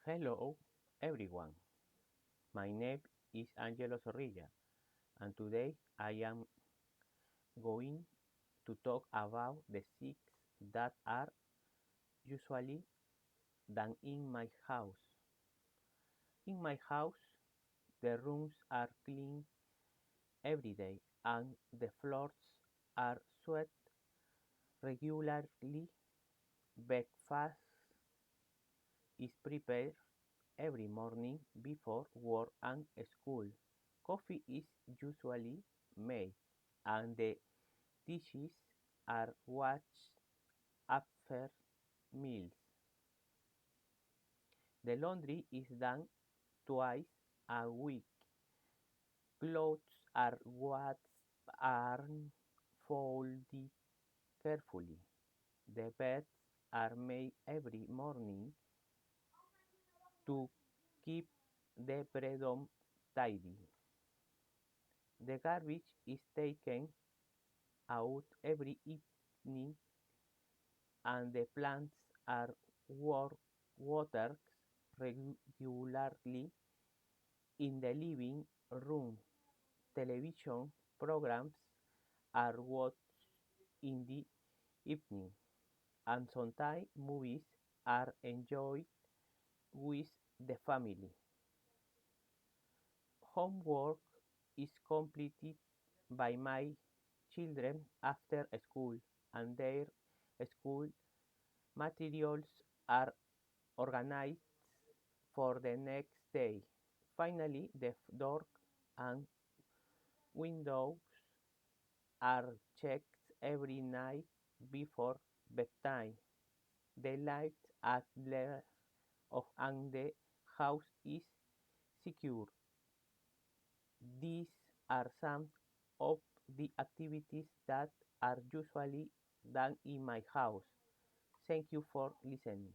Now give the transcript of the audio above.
Hello, everyone. My name is Angelo Zorrilla, and today I am going to talk about the things that are usually done in my house. In my house, the rooms are clean every day, and the floors are swept regularly. Breakfast is prepared every morning before work and school. Coffee is usually made, and the dishes are washed after meals. The laundry is done twice a week. Clothes are washed and folded carefully. The beds are made every morning to keep the bedroom tidy. The garbage is taken out every evening, and the plants are watered regularly. In the living room, television programs are watched in the evening, and sometimes movies are enjoyed with the family. Homework is completed by my children after school, and their school materials are organized for the next day. Finally, the doors and windows are checked every night before bedtime. The lights are lit off and the house is secure. These are some of the activities that are usually done in my house. Thank you for listening.